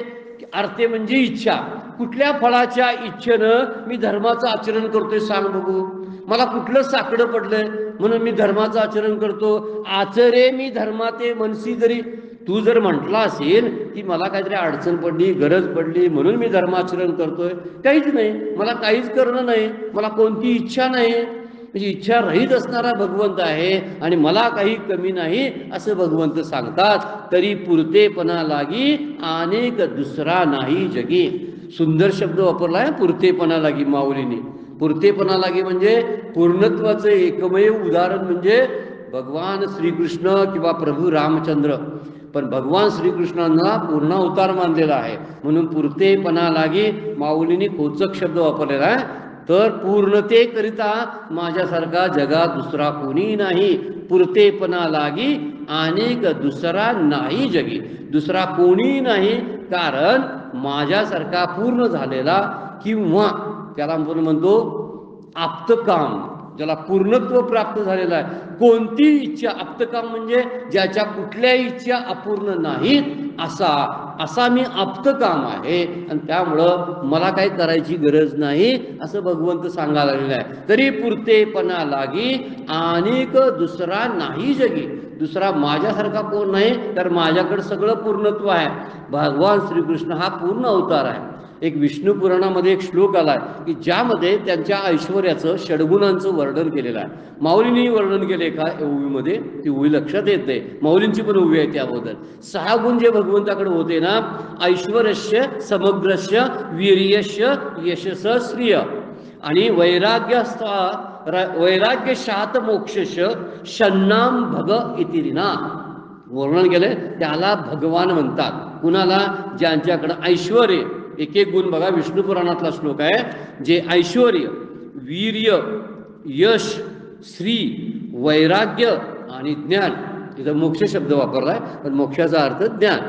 अर्थे म्हणजे इच्छा, कुठल्या फळाच्या इच्छेनं मी धर्माचं आचरण करतोय सांग बघू. मला कुठलं साकडं पडलंय म्हणून मी धर्माचं आचरण करतो. आचरे मी धर्माते मनसी, जरी तू जर म्हटला असेल की मला काहीतरी अडचण पडली, गरज पडली म्हणून मी धर्माचरण करतोय, काहीच नाही. मला काहीच करणं नाही, मला कोणती इच्छा नाही. म्हणजे इच्छा रहित असणारा भगवंत आहे आणि मला काही कमी नाही असं भगवंत सांगतात. तरी पुरतेपणा लागी अनेक दुसरा नाही जगी. सुंदर शब्द वापरला आहे पुरतेपणा लागी माऊलीने. पुरतेपणा लागी म्हणजे पूर्णत्वाचं एकमेव उदाहरण म्हणजे भगवान श्रीकृष्ण किंवा प्रभू रामचंद्र. पण भगवान श्रीकृष्णांना पूर्ण अवतार मानलेला आहे म्हणून पुरतेपणा लागी माऊलीने खोचक शब्द वापरलेला आहे. तर पूर्णतेकरिता माझ्यासारखा जगात दुसरा कोणी नाही. पुरतेपणा लागी अनेक दुसरा नाही जगी, दुसरा कोणी नाही. कारण माझ्यासारखा पूर्ण झालेला किंवा त्याला आपण म्हणतो आप्तकाम, ज्याला पूर्णत्व प्राप्त झालेलं आहे. कोणती इच्छा, आप्तकाम म्हणजे ज्याच्या कुठल्या इच्छा अपूर्ण नाहीत असा मी आप्तकाम आहे आणि त्यामुळं मला काही करायची गरज नाही असं भगवंत सांगायला लागलेलं आहे. तरी पुरतेपणा लागी अनेक दुसरा नाही जगी, दुसरा माझ्यासारखा कोण नाही. तर माझ्याकडे सगळं पूर्णत्व आहे. भगवान श्रीकृष्ण हा पूर्ण अवतार आहे. एक विष्णू पुराणामध्ये एक श्लोक आलाय की ज्यामध्ये त्यांच्या ऐश्वर्याचं षडगुणांचं वर्णन केलेलं आहे. माऊलींनी वर्णन केले का ओवीमध्ये, ती ओवी लक्षात येत नाही. माऊलींची पण ओवी आहे त्याबद्दल. 6 गुण जे भगवंताकडे होते ना, ऐश्वर्यस्य समग्रस्य वीर्यस्य यशस श्रिय आणि वैराग्य शात मोक्षश शन्नाम भग इतिरिना वर्णन केले. त्याला भगवान म्हणतात. कुणाला? ज्यांच्याकडे ऐश्वर्य. एक एक गुण बघा, विष्णू पुराणातला श्लोक आहे. जे ऐश्वर्य, वीर्य, यश, श्री, वैराग्य आणि ज्ञान, इथं मोक्ष शब्द वापरलाय पण मोक्षाचा अर्थ ज्ञान.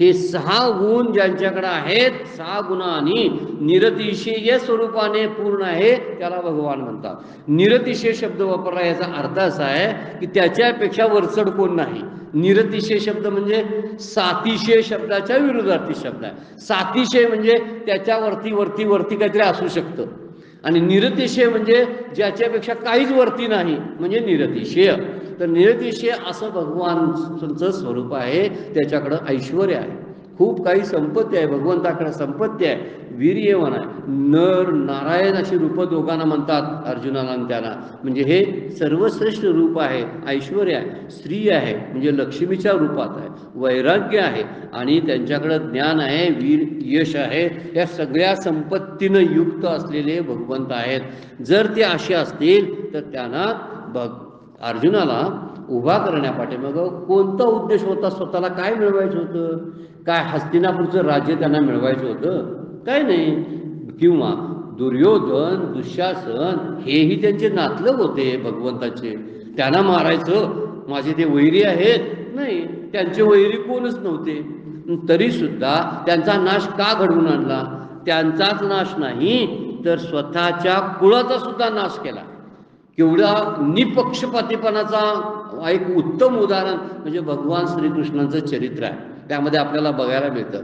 हे 6 गुण ज्यांच्याकडे आहेत, 6 गुणांनी निरतिशय स्वरूपाने पूर्ण आहे, त्याला भगवान म्हणतात. निरतिशय शब्द वापरला याचा अर्थ असा आहे की त्याच्यापेक्षा वरचढ कोण नाही. निरतिशय शब्द म्हणजे सातिशय शब्दाच्या विरोधार्थी शब्द आहे. सातिशय म्हणजे त्याच्यावरती वरती वरती काहीतरी असू शकतं आणि निरतिशय म्हणजे ज्याच्यापेक्षा काहीच वरती नाही म्हणजे निरतिशय. तर निरतिशय असं भगवानचं स्वरूप आहे. त्याच्याकडं ऐश्वर्य आहे, खूप काही संपत्ती आहे. भगवंताकडे संपत्ती आहे, वीर्यवान आहे. नर नारायण अशी रूप दोघांना म्हणतात, अर्जुनाला आणि त्यांना. म्हणजे हे सर्वश्रेष्ठ रूप आहे. ऐश्वर्य आहे, स्त्री आहे म्हणजे लक्ष्मीच्या रूपात आहे, वैराग्य आहे आणि त्यांच्याकडे ज्ञान आहे, वीर यश आहे. या सगळ्या संपत्तीनं युक्त असलेले भगवंत आहेत. जर ते असे असतील तर त्यांना अर्जुनाला उभा करण्यापाठी मग कोणता उद्देश होता? स्वतःला काय मिळवायचं होतं? काय हस्तिनापूरचं राज्य त्यांना मिळवायचं होतं? काय नाही. किंवा दुर्योधन, दुःशासन हेही त्यांचे नातलग होते भगवंताचे. त्यांना मारायचं, माझे ते वैरी आहेत? नाही, त्यांचे वैरी कोणच नव्हते. तरी सुद्धा त्यांचा नाश का घडवून आणला? त्यांचाच नाश नाही तर स्वतःच्या कुळाचा सुद्धा नाश केला. केवढा निपक्षपातीपणाचा एक उत्तम उदाहरण म्हणजे भगवान श्रीकृष्णांचं चरित्र आहे. त्यामध्ये आपल्याला बघायला मिळतं.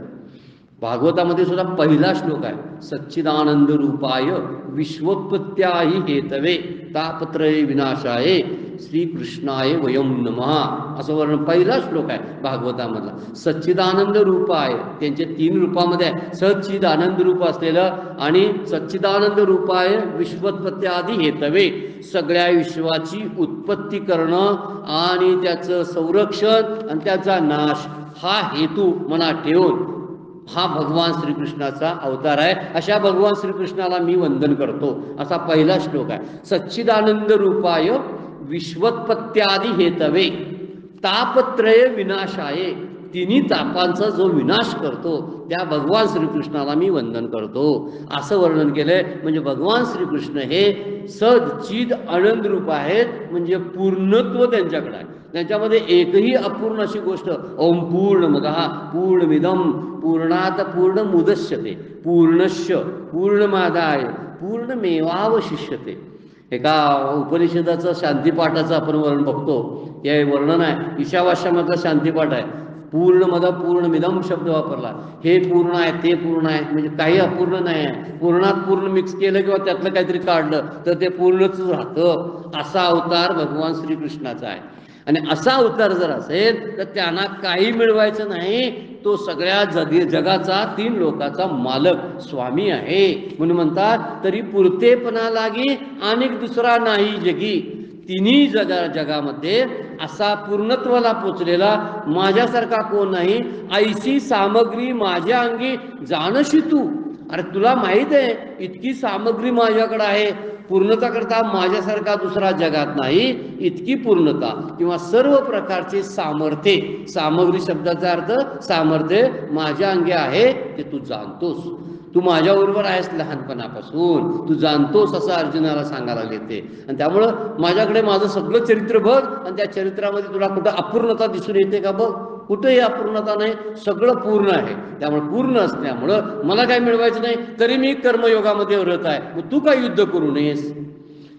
भागवतामध्ये सुद्धा पहिला श्लोक आहे, सच्चिदानंद रूपाय विश्वोत्पत्त्याहि हेतवे तापत्रय विनाशाय श्रीकृष्णाय वयम नमः असं वर्णन पहिला श्लोक आहे भागवतामधला. सच्चिदानंद रूपाय, त्यांचे 3 रूपामध्ये आहे. सच्चिदानंद रूप असलेलं आणि सच्चिदानंद रूपाय विश्वोत्पत्त्यादि हेतवे, सगळ्या विश्वाची उत्पत्ती करणं आणि त्याचं संरक्षण आणि त्याचा नाश हा हेतू मनात ठेवून हा भगवान श्रीकृष्णाचा अवतार आहे. अशा भगवान श्रीकृष्णाला मी वंदन करतो असा पहिला श्लोक आहे. सच्चिदानंद रूपाय विश्वोत्पत्त्यादि हेतवे तापत्रय विनाशाये, तिन्ही तापांचा जो विनाश करतो त्या भगवान श्रीकृष्णाला मी वंदन करतो असं वर्णन केलंय. म्हणजे भगवान श्रीकृष्ण हे सद चिद आनंद रूप आहेत, म्हणजे पूर्णत्व त्यांच्याकडे आहे. त्यांच्यामध्ये एकही अपूर्ण अशी गोष्ट ओम पूर्णमदः पूर्णमिदं पूर्णात पूर्णमुदच्यते पूर्णस्य पूर्णमादाय पूर्णमेवावशिष्यते. एका उपनिषदाचं शांतिपाठाचं आपण वर्णन बघतो. हे वर्णन आहे ईशावास्यामधला शांतिपाठ आहे. पूर्णमद पूर्णमिदम शब्द वापरला. हे पूर्ण आहे ते पूर्ण आहे, म्हणजे काही अपूर्ण नाही आहे. पूर्णात पूर्ण मिक्स केलं किंवा त्यातलं काहीतरी काढलं तर ते पूर्णच राहतं. असा अवतार भगवान श्रीकृष्णाचा आहे. आणि असा अवतार जर असेल तर त्यांना काही मिळवायचं नाही. तो सगळ्या जगाचा तीन लोकाचा मालक स्वामी आहे. म्हणून म्हणतात तरी पुरतेपणा लागी अनेक दुसरा नाही जगी. तिन्ही जगामध्ये असा पूर्णत्वाला पोचलेला माझ्यासारखा कोण नाही. ऐशी सामग्री माझ्या अंगी जाणशी तू. अरे तुला माहित आहे इतकी सामग्री माझ्याकडे आहे. पूर्णता करता माझ्यासारखा दुसरा जगात नाही. इतकी पूर्णता किंवा सर्व प्रकारचे सामर्थ्य, सामग्री शब्दाचा अर्थ सामर्थ्य माझ्या अंगी आहे ते तू जाणतोस. तू माझ्याबरोबर आहेस लहानपणापासून, तू जाणतोस असं अर्जुनाला सांगायला येते. आणि त्यामुळं माझ्याकडे माझं सगळं चरित्र बघ आणि त्या चरित्रामध्ये तुला कुठं अपूर्णता दिसून येते का बघ. कुठेही अपूर्णता नाही, सगळं पूर्ण आहे. त्यामुळे पूर्ण असल्यामुळं मला काय मिळवायचं नाही तरी मी कर्मयोगामध्ये व्रत आहे. मग तू काय युद्ध करू नयेस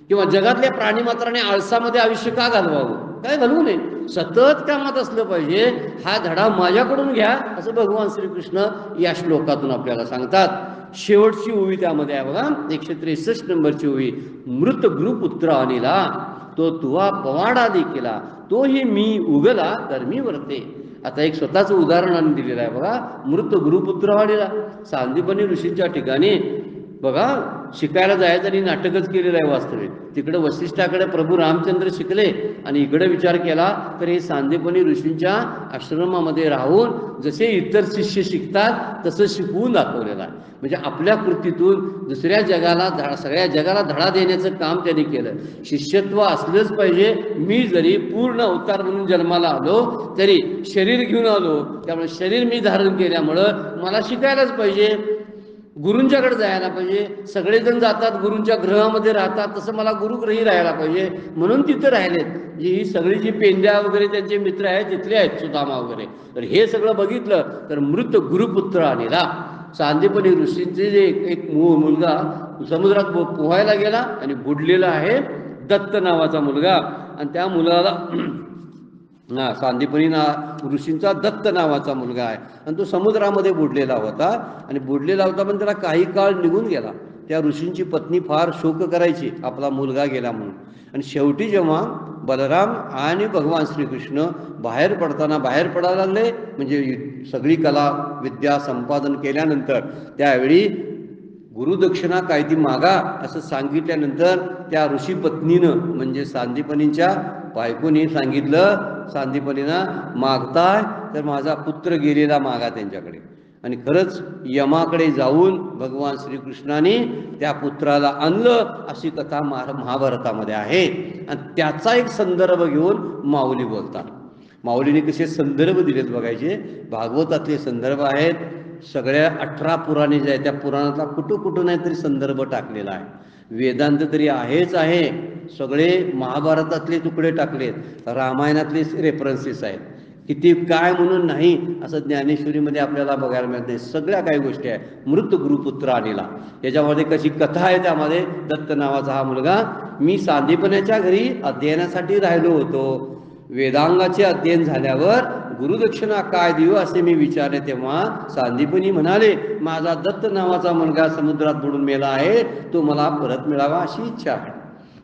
किंवा जगातल्या प्राणीमात्राने आळसामध्ये आयुष्य का घालवावं, काय घालवू नये. सतत कामात असलं पाहिजे. हा धडा माझ्याकडून घ्या असं भगवान श्रीकृष्ण या श्लोकातून आपल्याला सांगतात. शेवटची ओवी त्यामध्ये आहे बघा 163 नंबरची ओवी. मृत गुरुपुत्र अनिला तो तुवा पवाडा देखीला तोही मी उगला तर मी वर्ते. आता एक स्वतःचं उदाहरण आणून दिलेलं आहे बघा. मृत गुरुपुत्र अनिला सांदीपनी ऋषींच्या ठिकाणी बघा शिकायला जायचं आणि नाटकच केलेलं आहे वास्तविक. तिकडे वशिष्ठाकडे प्रभू रामचंद्र शिकले आणि इकडे विचार केला तर हे सांदीपनी ऋषींच्या आश्रमामध्ये राहून जसे इतर शिष्य शिकतात तसं शिकवून दाखवलेलं आहे. म्हणजे आपल्या कृतीतून दुसऱ्या जगाला सगळ्या जगाला धडा देण्याचं काम त्यांनी केलं. शिष्यत्व असलंच पाहिजे. मी जरी पूर्ण अवतार म्हणून जन्माला आलो तरी शरीर घेऊन आलो, त्यामुळे शरीर मी धारण केल्यामुळं मला शिकायलाच पाहिजे. गुरूंच्याकडे जायला पाहिजे. सगळेजण जातात गुरूंच्या ग्रहामध्ये राहतात, तसं मला गुरुग्रही राहायला पाहिजे म्हणून तिथं राहिलेत. जी ही सगळी जी पेंड्या वगैरे त्यांचे मित्र आहेत तिथले आहेत सुदामा वगैरे. तर हे सगळं बघितलं तर मृत गुरुपुत्र आलेला सांदीपनी ऋषींचे जे एक मुलगा समुद्रात पोहायला गेला आणि बुडलेला आहे दत्त नावाचा मुलगा. आणि त्या मुलाला सांदीपनी ऋषींचा दत्त नावाचा मुलगा आहे आणि तो समुद्रामध्ये बुडलेला होता. आणि बुडलेला होता पण त्याला काही काळ निघून गेला. त्या ऋषींची पत्नी फार शोक करायची आपला मुलगा गेला म्हणून. आणि शेवटी जेव्हा बलराम आणि भगवान श्रीकृष्ण बाहेर पडायला लागले, म्हणजे सगळी कला विद्या संपादन केल्यानंतर त्यावेळी गुरुदक्षिणा काय ती मागा असं सांगितल्यानंतर त्या ऋषी पत्नीनं म्हणजे सांदीपनींच्या बायकोनी सांगितलं सांदीपनींना मागताय तर माझा पुत्र गेलेला मागा त्यांच्याकडे. आणि खरंच यमाकडे जाऊन भगवान श्रीकृष्णाने त्या पुत्राला आणलं अशी कथा महाभारतामध्ये आहे. आणि त्याचा एक संदर्भ घेऊन माऊली बोलतात. माऊलीने कसे संदर्भ दिलेत बघायचे. भागवतातले संदर्भ आहेत. सगळ्या 18 पुराणे जे आहेत त्या पुराणातला कुठं नाही तरी संदर्भ टाकलेला आहे. वेदांत तरी आहेच आहे. सगळे महाभारतातले तुकडे टाकलेत. रामायणातले रेफरन्सेस आहेत. किती काय म्हणून नाही असं ज्ञानेश्वरीमध्ये आपल्याला बघायला मिळत नाही. सगळ्या काही गोष्टी आहे. मृत गुरुपुत्र आलेला याच्यामध्ये कशी कथा आहे. त्यामध्ये दत्त नावाचा हा मुलगा मी सांदीपनाच्या घरी अध्ययनासाठी राहिलो होतो. वेदांगाचे अध्ययन झाल्यावर गुरुदक्षिणा काय देऊ असे मी विचारले तेव्हा सांदीपनी म्हणाले माझा दत्त नावाचा मुलगा समुद्रात बुडून मेला आहे, तो मला परत मिळावा अशी इच्छा आहे.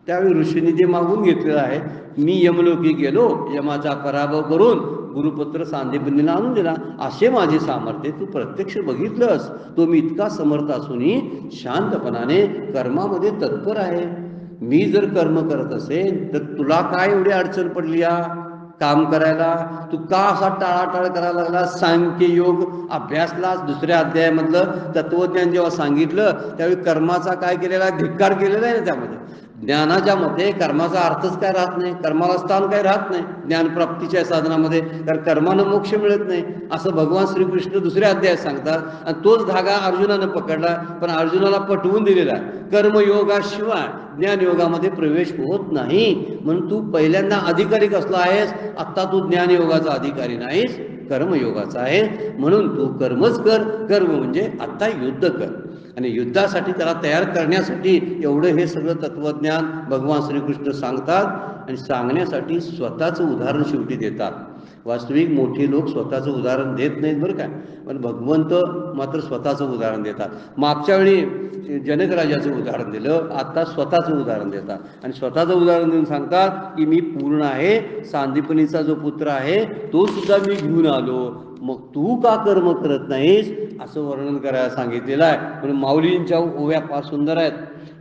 त्यावेळी ऋषींनी ते मागून घेतलेलं आहे. मी यमलोकी गेलो, यमाचा पराभव करून गुरुपुत्र सांदीपनीला आणून दिला. असे माझे सामर्थ्य तू प्रत्यक्ष बघितलंस. तो मी इतका समर्थ असूनही शांतपणाने कर्मामध्ये तत्पर आहे. मी जर कर्म करत असेल तर तुला काय एवढी अडचण पडली या काम करायला? तू का असा टाळाटाळ करायला लागला? सांख्य योग अभ्यासला. दुसऱ्या अध्यायामधलं तत्वज्ञान जेव्हा सांगितलं त्यावेळी कर्माचा काय केलेला धिक्कार केलेला आहे ना. त्यामध्ये ज्ञानाच्या मते कर्माचा अर्थच काय राहत नाही, कर्माला स्थान काय राहत नाही ज्ञानप्राप्तीच्या साधनामध्ये, कारण कर्मानं मोक्ष मिळत नाही असं भगवान श्रीकृष्ण दुसऱ्या अध्यायात सांगतात. आणि तोच धागा अर्जुनानं पकडला, पण अर्जुनाला पटवून दिलेला आहे कर्मयोगाशिवाय ज्ञानयोगामध्ये प्रवेश होत नाही. म्हणून तू पहिल्यांदा अधिकारी कसला आहेस, आत्ता तू ज्ञानयोगाचा अधिकारी नाहीस, कर्मयोगाचा आहे. म्हणून तू कर्मच कर. कर्म म्हणजे आत्ता युद्ध कर. आणि युद्धासाठी त्याला तयार करण्यासाठी एवढं हे सगळं तत्त्वज्ञान भगवान श्रीकृष्ण सांगतात. आणि सांगण्यासाठी स्वतःचं उदाहरण शेवटी देतात. वास्तविक मोठी लोक स्वतःचं उदाहरण देत नाहीत बरं काय, पण भगवंत मात्र स्वतःचं उदाहरण देतात. मागच्या वेळी जनक राजाचं उदाहरण दिलं, आता स्वतःचं उदाहरण देतात. आणि स्वतःचं उदाहरण देऊन सांगतात की मी पूर्ण आहे, सांदीपनीचा जो पुत्र आहे तो सुद्धा मी घेऊन आलो, मग तू का कर्म करत नाहीस असं वर्णन करायला सांगितलेलं आहे. म्हणून माऊलींच्या ओव्या फार सुंदर आहेत,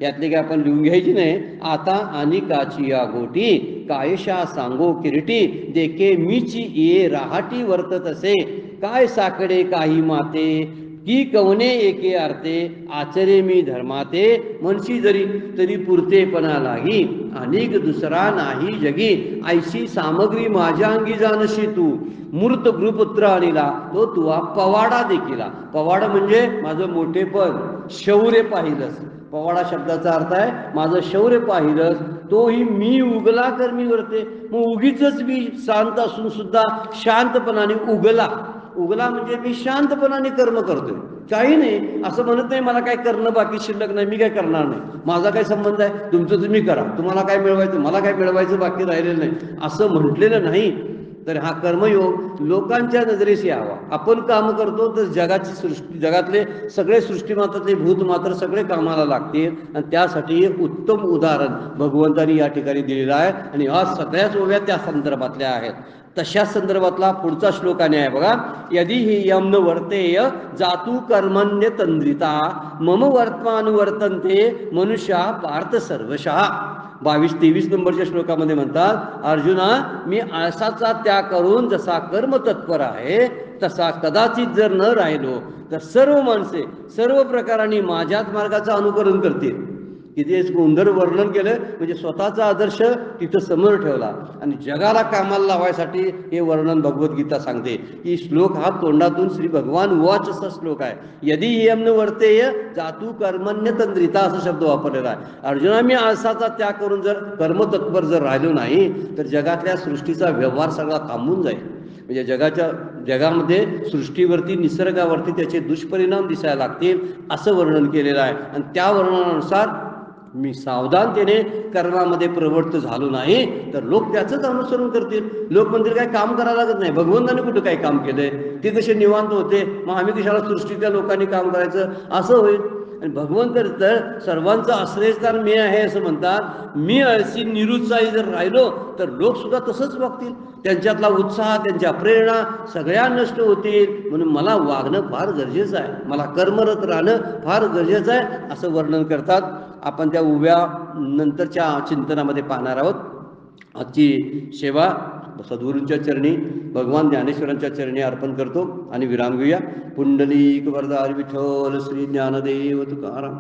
यातली काय आपण लिहून घ्यायची नाही. आता अनिकाची या गोटी कायशा सांगो किरीटी, देखे मीची ये राहाटी वर्तत असे, काय साकडे काही माते की कवने एके अर्थे, आचरे मी धर्माते मनशी जरी तरी पुरतेपणा लागी, अनेक दुसरा नाही जगी, ऐशी सामग्री माझ्या अंगी जानशी तू, मूर्त भ्रुपुत्र आणिला तो तुवा पवाडा देखिला. पवाडा म्हणजे माझं मोठेपण, शौर्य पाहिलंस. पवाडा शब्दाचा अर्थ आहे माझं शौर्य पाहिलंस, तोही मी उगला कर्मी करते. मग उगीच मी शांत असून सुद्धा शांतपणाने उगला. उगला म्हणजे मी शांतपणाने कर्म करतोय, काही नाही असं म्हणत नाही मला काय करणं बाकी शिल्लक नाही, मी काय करणार नाही, माझा काय संबंध आहे, तुमचं तुम्ही करा, तुम्हाला काय मिळवायचं मला काय मिळवायचं बाकी राहिलेलं नाही असं म्हटलेलं नाही. तर हा कर्मयोग लोकांच्या नजरेस यावा. आपण काम करतो तर जगाची सृष्टी, जगातले सगळे सृष्टीमात्रातले भूत मात्र सगळे कामाला लागतील. आणि त्यासाठी एक उत्तम उदाहरण भगवंतांनी या ठिकाणी दिलेलं आहे. आणि आज सगळ्याच ओव्या त्या संदर्भातल्या आहेत. तशा संदर्भातला पुढचा श्लोकाने आहे बघा, यदि हि यम न वर्तेय जातू कर्मण्य तंद्रिता, मम वर्तमानुवर्तन्ते मनुष्या पार्थ सर्वशः. 22-23 नंबरच्या श्लोकामध्ये म्हणतात, अर्जुना मी आळसाचा त्याग करून जसा कर्म तत्पर आहे तसा कदाचित जर न राहिलो तर सर्व माणसे सर्व प्रकाराने माझ्याच मार्गाचं अनुकरण करतील. किती सुंदर वर्णन केलं, म्हणजे स्वतःचा आदर्श तिथं समोर ठेवला आणि जगाला कामाला लावायसाठी हे वर्णन भगवद्गीता सांगते. की श्लोक हा तोंडातून श्री भगवान उवाच असा श्लोक आहे. यदि यम न वर्तेय जातू कर्मण्य तंद्रिता असा शब्द वापरलेला आहे. अर्जुना मी आळसाचा त्याग करून जर कर्मतत्पर जर राहिलो नाही तर जगातल्या सृष्टीचा व्यवहार सगळा थांबून जाईल. म्हणजे जगामध्ये सृष्टीवरती निसर्गावरती त्याचे दुष्परिणाम दिसायला लागतील असं वर्णन केलेलं आहे. आणि त्या वर्णनानुसार मी सावधानतेने कर्मामध्ये प्रवृत्त झालो नाही तर लोक त्याचंच अनुसरण करतील. लोक म्हणतील काय काम करायला लागत नाही, भगवंताने कुठं काय काम केलंय, ते कसे निवांत होते, मग आम्ही कशाला सृष्टीतल्या लोकांनी काम करायचं असं होईल. आणि भगवंत तर सर्वांचं आश्रयस्थान मी आहे असं म्हणतात. मी अशी निरुत्साही जर राहिलो तर लोक सुद्धा तसंच वागतील, त्यांच्यातला उत्साह त्यांच्या प्रेरणा सगळ्या नष्ट होतील. म्हणून मला वागणं फार गरजेचं आहे, मला कर्मरत राहणं फार गरजेचं आहे असं वर्णन करतात. आपण त्या उभ्या नंतरच्या चिंतनामध्ये पाहणार आहोत. आजची सेवा सद्गुरूंच्या चरणी भगवान ज्ञानेश्वरांच्या चरणी अर्पण करतो आणि विराम घेऊया. पुंडलिक वरदारी विठ्ठल श्री ज्ञानदेव तुकाराम.